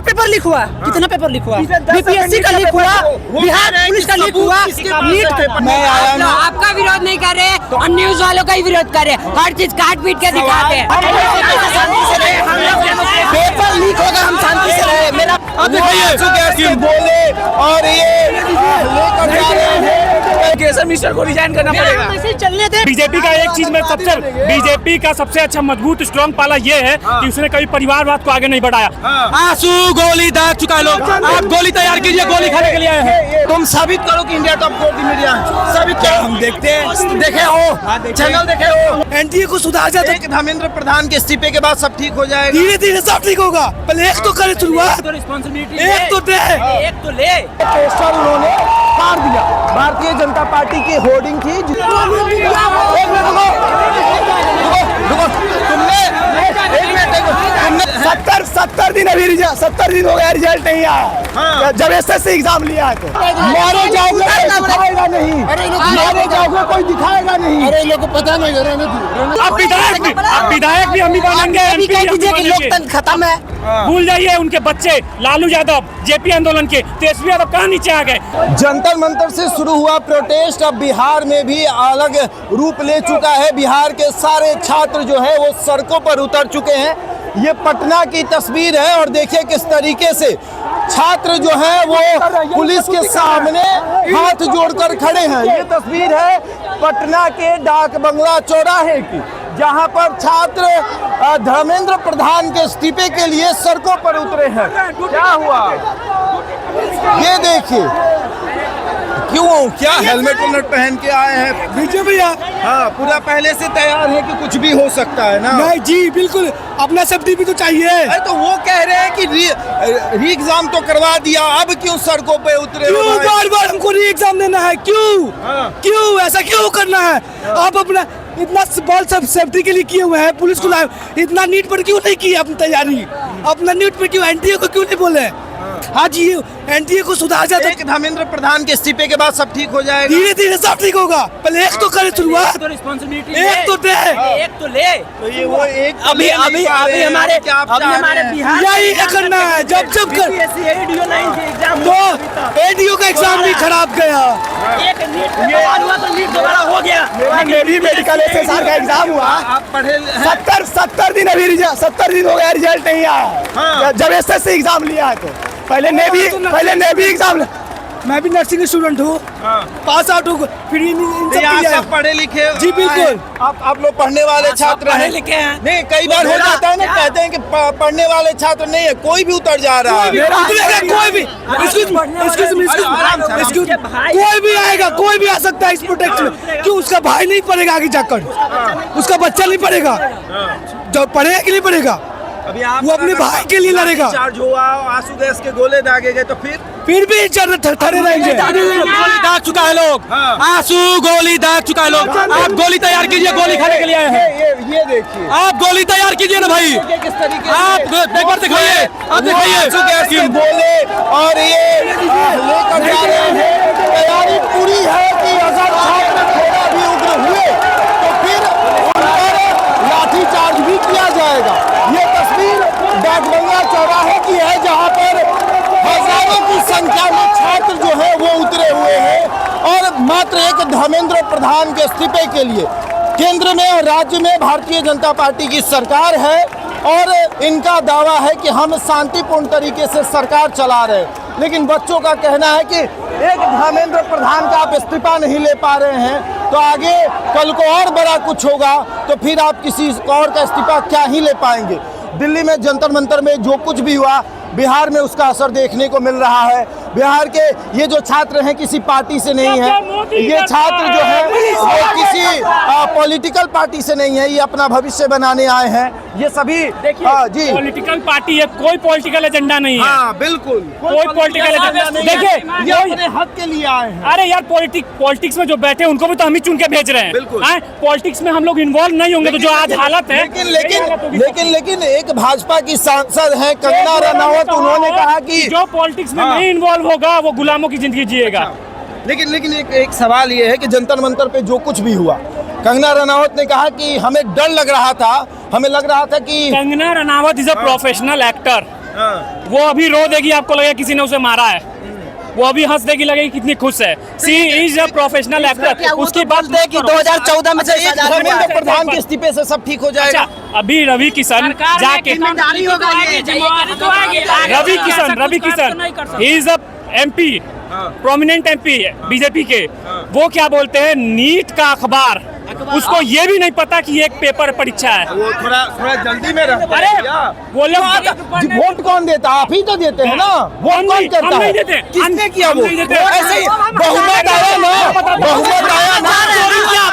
Paper leak हुआ? कितना paper leak हुआ? बीपीएससी का लीक हुआ, बिहार पुलिस का लीक हुआ। मैं आया ना, आपका विरोध नहीं कर रहे और न्यूज वालों का ही विरोध कर रहे, हर चीज काट पीट के दिखाते हैं। पेपर लीक होगा, हम शांति से रहे। मेरा बोले और ये लेकर जा रहे हैं, मिनिस्टर को रिजाइन करना पड़ेगा। चलने दे। बीजेपी का एक चीज में बीजेपी का सबसे अच्छा मजबूत स्ट्रॉन्ग पाला ये है कि उसने कभी परिवारवाद को आगे नहीं बढ़ाया। आंसू गोली दाग चुका है लोग, आप गोली तैयार कीजिए, गोली खाने के लिए आए हैं। तुम साबित करो कि इंडिया टॉप फोर्थ मीडिया साबित करो। हम देखते हैं, देखे हो चैनल, देखे हो। एनडीए को सुधार जाए एक धर्मेंद्र प्रधान के इस्तीफे के बाद सब ठीक हो जाएगा। धीरे धीरे सब ठीक होगा। पहले एक तो करे शुरुआत, एक तो दे, एक तो ले। पोस्टर उन्होंने फाड़ दिया। भारतीय जनता पार्टी की होर्डिंग थी। तुमने 70 दिन अभी 70 दिन हो गया, रिजल्ट नहीं आया। जब एसएससी एग्जाम लिया है तो मारे जाओगे, दिखाएगा नहीं, मारे जाओगे कोई दिखाएगा नहीं। अरे लोग को पता नहीं। अब विधायक भी हम ही बनेंगे, एमपी भी हम ही बनेंगे। लोकतंत्र खत्म है। भूल जाइए उनके बच्चे लालू यादव जेपी आंदोलन के, तेजस्वी यादव कहाँ नीचे आ गए। जंतर मंतर से शुरू हुआ प्रोटेस्ट अब बिहार में भी अलग रूप ले चुका है। बिहार के सारे छात्र जो है वो सड़कों पर उतर चुके हैं। ये पटना की तस्वीर है और देखिए किस तरीके से छात्र जो है वो पुलिस के सामने हाथ जोड़कर खड़े हैं। ये तस्वीर है पटना के डाक बंगला चौराहे की, जहां पर छात्र धर्मेंद्र प्रधान के इस्तीफे के लिए सड़कों पर उतरे हैं। क्या हुआ ये देखिए, क्यों क्या हेलमेट वेलमेट पहन के आए हैं बीजेपी? हाँ, पूरा पहले से तैयार है कि कुछ भी हो सकता है ना। नहीं जी, बिल्कुल अपना सेफ्टी भी तो चाहिए। अरे तो वो कह रहे हैं कि री एग्जाम तो करवा दिया, अब क्यों सड़कों पे उतरे? क्यों बार बार हमको री एग्जाम देना है? क्यों क्यों ऐसा क्यों करना है? आप अपना इतना बॉल सब सेफ्टी के लिए किए हुए हैं, पुलिस को इतना नीट पर क्यों नहीं की अपनी तैयारी? अपना नीट पर क्यों, एनडीए को क्यों नहीं बोले? हाँ जी, एनडीए को सुधार जाए। एक धर्मेंद्र प्रधान के इस्तीफे के बाद सब ठीक हो जाएगा। धीरे धीरे सब ठीक होगा। पहले एक तो करे शुरुआत, एक तो दे, एक तो ले। तो ये वो एक अभी हमारे बिहार यही करना है। जब तो एडीओ का एग्जाम भी खराब गया। दोबारा हो गया। मेरी मेडिकल एसएसआर का एग्जाम हुआ, आप पढ़े 70 दिन अभी 70 दिन हो गया, रिजल्ट नहीं आया। जब एसएससी एग्जाम लिया है तो पहले नेवी एग्जाम। मैं भी नर्सिंग स्टूडेंट हूँ, पास आउट हूँ, फिर सब पढ़े लिखे। जी बिल्कुल। आप लोग पढ़ने वाले छात्र हैं। नहीं, कई बार हो जाता है ना, कहते हैं कि पढ़ने वाले छात्र नहीं है, कोई भी उतर जा रहा है। कोई भी आएगा, कोई भी आ सकता है इस प्रोटेक्ट में। क्यों उसका भाई नहीं पढ़ेगा आगे जाकर? उसका बच्चा नहीं पढ़ेगा? जब पढ़ेगा कि नहीं पढ़ेगा? अभी आप वो अपने भाई के लिए लड़ेगा। चार्ज हुआ, आंसू गैस के गोले दागे गए तो फिर भी खड़े रहेंगे। गोली दाग चुका है लोग, आंसू गोली दाग चुका है लोग। आप गोली तैयार कीजिए, गोली खाने के लिए आए हैं। ये देखिए, आप गोली तैयार कीजिए ना भाई। किस तरीके आप एक बार दिखाइए, आप दिखाइए। आंसू गैस के गोले और ये लेकर जा रहे हैं। तैयारी पूरी है कि अगर छात्र थोड़ा भी उग्र हुए तो फिर उन पर लाठीचार्ज भी किया जाएगा। ये तस्वीर डाक बंगला चौराहे की है, जहाँ पर हजारों की संख्या में छात्र जो है वो उतरे हुए हैं और मात्र एक धर्मेंद्र प्रधान के इस्तीफे के लिए। केंद्र में और राज्य में भारतीय जनता पार्टी की सरकार है और इनका दावा है कि हम शांतिपूर्ण तरीके से सरकार चला रहे हैं, लेकिन बच्चों का कहना है कि एक धर्मेंद्र प्रधान का आप इस्तीफा नहीं ले पा रहे हैं तो आगे कल को और बड़ा कुछ होगा तो फिर आप किसी और का इस्तीफा क्या ही ले पाएंगे। दिल्ली में जंतर मंतर में जो कुछ भी हुआ, बिहार में उसका असर देखने को मिल रहा है। बिहार के ये जो छात्र हैं किसी पार्टी से नहीं है, ये छात्र जो है वो किसी पॉलिटिकल पार्टी से नहीं है, ये अपना भविष्य बनाने आए हैं। ये सभी जी पॉलिटिकल पार्टी है, कोई पॉलिटिकल एजेंडा नहीं है। हाँ बिल्कुल, कोई पॉलिटिकल एजेंडा नहीं। देखिए ये अपने हक के लिए आए हैं। अरे यार, पॉलिटिक्स में जो बैठे हैं उनको भी तो हम ही चुन के भेज रहे हैं। बिल्कुल, पॉलिटिक्स में हम लोग इन्वॉल्व नहीं होंगे तो जो आज हालत है। लेकिन एक भाजपा की सांसद है कंगना रनावत, उन्होंने कहा कि जो पॉलिटिक्स में नहीं इन्वॉल्व होगा वो गुलामों की जिंदगी जिएगा। लेकिन एक सवाल ये है कि जंतर मंतर पे जो कुछ भी हुआ, कंगना रनावत ने कहा कि हमें डर लग रहा था, हमें लग रहा था कि Kangana Ranaut is a professional actor. वो अभी रो देगी, आपको लगेगा किसी ने उसे मारा है। वो अभी हंस देगी, लगेगी कितनी खुश है। सी इज अ प्रोफेशनल एक्टर। उसकी बात है कि 2014 में से एक धर्मेंद्र प्रधान के इस्तीफे से सब ठीक हो जाएगा। अच्छा, अभी रवि किशन जाके Ravi Kishan he is a MP, prominent MP BJP के। वो क्या बोलते हैं, नीट का अखबार, उसको ये भी नहीं पता कि ये एक पेपर परीक्षा है। वो थोड़ा जल्दी में रहता अरे है। वो लोग वोट कौन देता? आप ही तो देते हैं ना। वोट कौन करता हम है? नहीं देते। किसने किया वो? ऐसे ही बहुमत आया ना, बहुमत आया ना।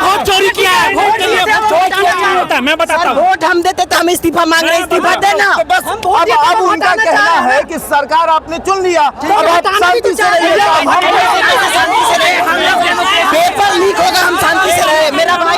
वोट चोरी किया है, वोट के लिए वोट चोरी होता है, मैं बताता हूँ। वोट हम देते तो हम इस्तीफा मांग रहे हैं, इस्तीफा देना। तो बस अब उनका कहना है कि सरकार आपने चुन लिया, अब आप शांति से रहिए। पेपर लीक होगा, हम शांति से रहे। मेरा भाई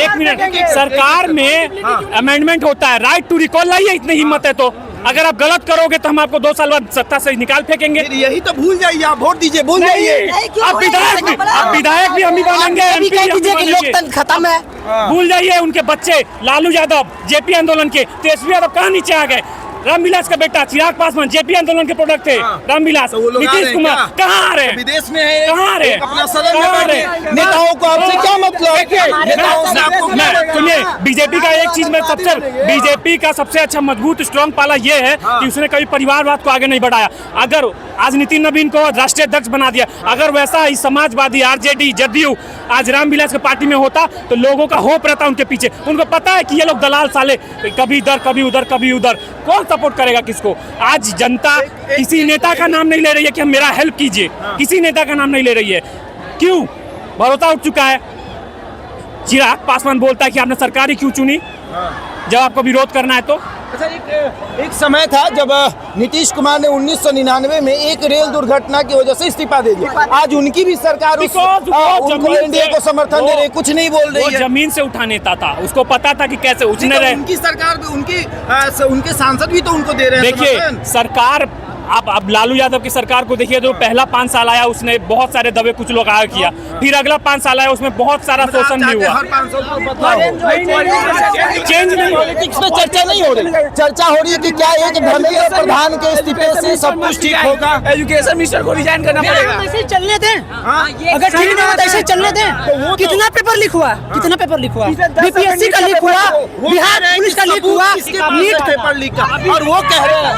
एक मिनट, सरकार में अमेंडमेंट होता है, राइट टू रिकॉल लाइए, इतनी हिम्मत है तो। अगर आप गलत करोगे तो हम आपको 2 साल बाद सत्ता से निकाल फेंकेंगे। यही तो भूल जाइए, आप वोट दीजिए, भूल जाइए। आप विधायक भी हम ही बनेंगे, MP भी हम ही बनेंगे। लोकतंत्र खत्म है। भूल जाइए उनके बच्चे, लालू यादव जेपी आंदोलन के, तेजस्वी यादव कहाँ नीचे आ गए। रामविलास का बेटा चिराग पासवान जेपी आंदोलन के प्रोडक्ट थे। रामविलास, नीतीश कुमार कहाँ आ रहे हैं? विदेश में है, कहाँ आ रहे हैं? अपना सदन में बैठे। नेताओं को आपसे क्या मतलब? सुनिए, बीजेपी का एक चीज में बीजेपी का सबसे अच्छा मजबूत स्ट्रॉन्ग पाला ये है कि उसने कभी परिवारवाद को आगे नहीं बढ़ाया। अगर आज नितिन नवीन को राष्ट्रीय अध्यक्ष बना दिया, अगर वैसा ही समाजवादी RJD जदयू आज रामविलास की पार्टी में होता तो लोगों का होप रहता उनके पीछे। उनको पता है कि ये लोग दलाल साले, कभी इधर कभी उधर कभी उधर, कौन सपोर्ट करेगा किसको? आज जनता किसी नेता का नाम नहीं ले रही है कि हम मेरा हेल्प कीजिए, किसी नेता का नाम नहीं ले रही है। क्यों? भरोसा उठ चुका है। चिराग पासवान बोलता है कि आपने सरकार ही क्यों चुनी जब आपको विरोध करना है तो। अच्छा, एक समय था जब नीतीश कुमार ने 1999 में एक रेल दुर्घटना की वजह से इस्तीफा दे दिया। आज उनकी भी सरकार उनको एनडीए को समर्थन दे रही, कुछ नहीं बोल रही है। जमीन से उठा नेता था, उसको पता था कि कैसे उछने रहे। उनकी सरकार भी, उनके सांसद भी तो उनको दे रहे हैं। देखिए सरकार, अब लालू यादव की सरकार को देखिए, जो पहला 5 साल आया उसने बहुत सारे दबे कुछ लोग आया किया, फिर अगला 5 साल आया उसमें बहुत सारा शोषण भी हुआ। चेंज नहीं, पॉलिटिक्स में चर्चा नहीं हो रही। चर्चा हो रही है कि क्या एक धर्मेंद्र प्रधान के इस्तीफे से सब कुछ ठीक होगा? एजुकेशन मिनिस्टर को रिजाइन करना पड़ेगा। ऐसे चलने दें, अगर ठीक नहीं होता ऐसे चलने दें। कितना पेपर लीक हुआ, कितना पेपर लीक हुआ? BPSC का लीक हुआ, बिहार पुलिस का लीक हुआ, नीट पेपर लीक का, और वो कह रहे हैं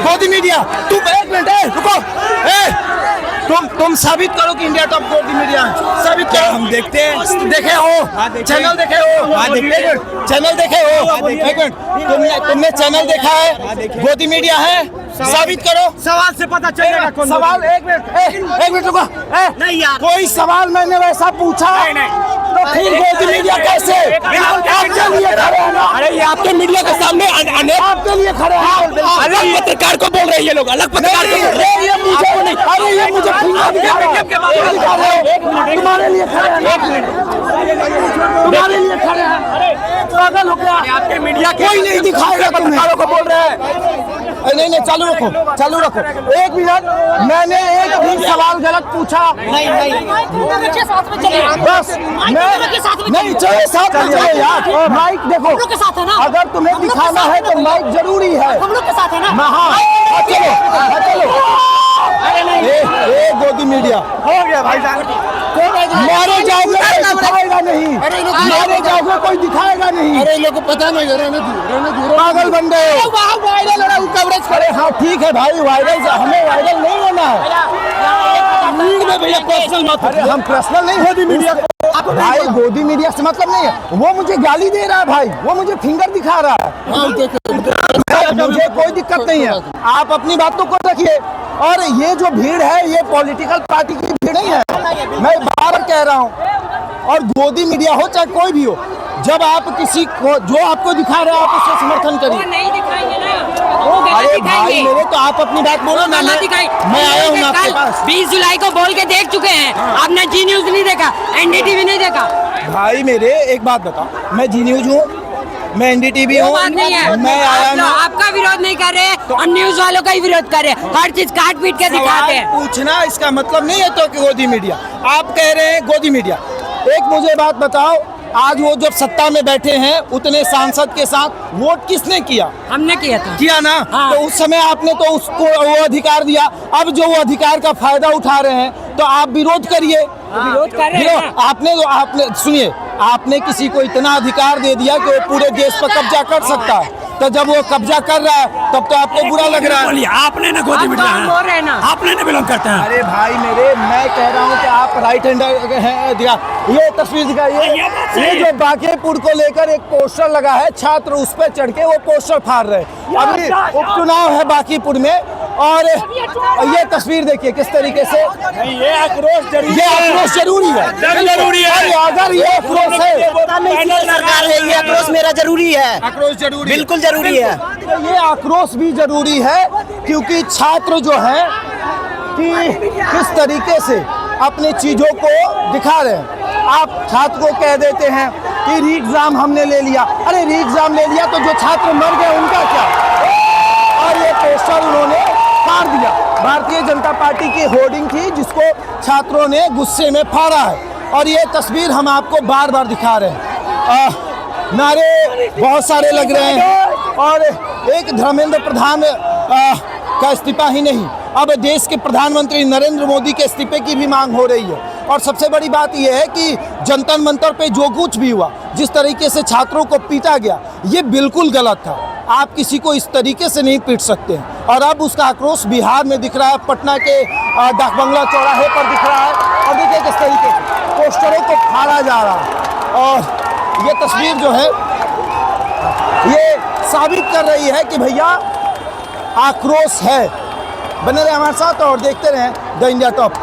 मोदी मीडिया। तुम एक मिनट रुको, तुम साबित करो कि इंडिया टॉप मोदी मीडिया है। साबित करो। हम देखते हैं, देखे हो चैनल, देखे हो चैनल, देखे हो। एक मिनट, तुमने चैनल देखा है? मोदी मीडिया है, साबित करो। सवाल से पता चलेगा कौन। सवाल, एक मिनट रुको। नहीं यार, कोई सवाल मैंने वैसा पूछा तो फिर मोदी मीडिया कैसे? आपके लिए खड़े हैं ना? अरे ये आपके मीडिया के सामने आपके लिए खड़े हैं। अलग पत्रकार को बोल रहे हैं ये लोग, अलग पत्रकार को बोल रहे हैं। ये मुझे फिंगर दिखा रहे हो। तुम्हारे लिए खड़े हैं, तुम्हारे लिए खड़े हैं। पागल हो गया? आपके मीडिया कोई नहीं दिखाएगा, पत्रकारों को बोल रहे हैं। नहीं, चालू रखो। एक मिनट, मैंने एक भी सवाल गलत पूछा बस। नहीं, चलो साथ में चलो यार। माइक देखो, अगर तुम्हें दिखाना है तो माइक जरूरी है। हम लोग के साथ है ना। चलो। मोदी मीडिया हो गया भाई साहब। मारे जाओगे कोई दिखाएगा नहीं, मारे जाओगे कोई दिखाएगा नहीं। अरे लोग को पता नहीं, रहने दो, पागल बन गए। वायरल हो रहा है कवरेज। अरे हाँ ठीक है भाई, वायरल से हमें वायरल नहीं होना है। भैया पर्सनल मत। अरे हम पर्सनल नहीं, मोदी मीडिया भाई, मोदी मीडिया से मतलब नहीं है। वो मुझे गाली दे रहा है भाई, वो मुझे फिंगर दिखा रहा है। मुझे कोई दिक्कत नहीं है, आप अपनी बातों को रखिए। और ये जो भीड़ है, ये पॉलिटिकल पार्टी की भीड़ नहीं है, मैं बार कह रहा हूँ। और गोदी मीडिया हो चाहे कोई भी हो, जब आप किसी को जो आपको दिखा रहे हैं आप उससे समर्थन वो करिए। नहीं दिखाएंगे ना, वो गलत अरे दिखाएंगे। भाई मेरे, तो आप अपनी बात बोलो ना, मैं आया हूँ आपके पास। 20 जुलाई को बोल के देख चुके हैं। आपने जी न्यूज नहीं देखा, एनडीटीवी नहीं देखा। भाई मेरे एक बात बताओ, मैं जी न्यूज हूँ, मैं एनडीटीवी वो हूँ, बात नहीं है। मैं आया हूँ। आपका विरोध नहीं कर रहे और न्यूज वालों का ही विरोध कर रहे, हर चीज काट पीट के दिखाते हैं। सवाल पूछना इसका मतलब नहीं है तो कि गोदी मीडिया, आप कह रहे हैं गोदी मीडिया। एक मुझे बात बताओ, आज वो जब सत्ता में बैठे हैं उतने सांसद के साथ वोट किसने किया? हमने किया था। किया ना। हाँ। तो उस समय आपने तो उसको वो अधिकार दिया, अब जो वो अधिकार का फायदा उठा रहे हैं तो आप विरोध करिए। विरोध कर रहे हैं। आपने सुनिए, आपने किसी को इतना अधिकार दे दिया कि वो पूरे देश पर कब्जा कर सकता है, तो जब वो कब्जा कर रहा है तब तो आपको बुरा लग रहा है। बोलिए, आपने ना गोदी आप मीडिया काम बोल रहे हैं ना। आपने ना बिलोंग करते हैं। अरे भाई मेरे, मैं कह रहा हूँ कि आप राइट हैंडर हैं। ये तस्वीर दिखाइए, ये जो बांकीपुर को लेकर एक पोस्टर लगा है, छात्र उस पर चढ़ के वो पोस्टर फाड़ रहे हैं। अभी उपचुनाव है बांकीपुर में और ये तस्वीर देखिए किस तरीके से। ये आक्रोश ये आक्रोश जरूरी है, जरूरी है। अरे अगर ये आक्रोश है, सरकार है, ये आक्रोश मेरा जरूरी है, आक्रोश जरूरी, बिल्कुल जरूरी है। तो ये आक्रोश भी जरूरी है क्योंकि छात्र जो हैं कि किस तरीके से अपनी चीजों को दिखा रहे हैं। आप छात्र को कह देते हैं कि री एग्जाम हमने ले लिया, अरे री एग्जाम ले लिया तो जो छात्र मर गए उनका क्या? और ये पोस्टर उन्होंने फाड़ दिया। भारतीय जनता पार्टी की होर्डिंग थी जिसको छात्रों ने गुस्से में फाड़ा है और ये तस्वीर हम आपको बार बार दिखा रहे हैं। नारे बहुत सारे लग रहे हैं और एक धर्मेंद्र प्रधान का इस्तीफा ही नहीं, अब देश के प्रधानमंत्री नरेंद्र मोदी के इस्तीफे की भी मांग हो रही है। और सबसे बड़ी बात यह है कि जंतर मंतर पे जो कुछ भी हुआ, जिस तरीके से छात्रों को पीटा गया, ये बिल्कुल गलत था। आप किसी को इस तरीके से नहीं पीट सकते हैं। और अब उसका आक्रोश बिहार में दिख रहा है, पटना के डाकबंगला चौराहे पर दिख रहा है और देखिए किस तरीके से पोस्टरों को फाड़ा जा रहा है। और ये तस्वीर जो है ये साबित कर रही है कि भैया आक्रोश है। बने रहे हमारे साथ और देखते रहें द इंडिया टॉप।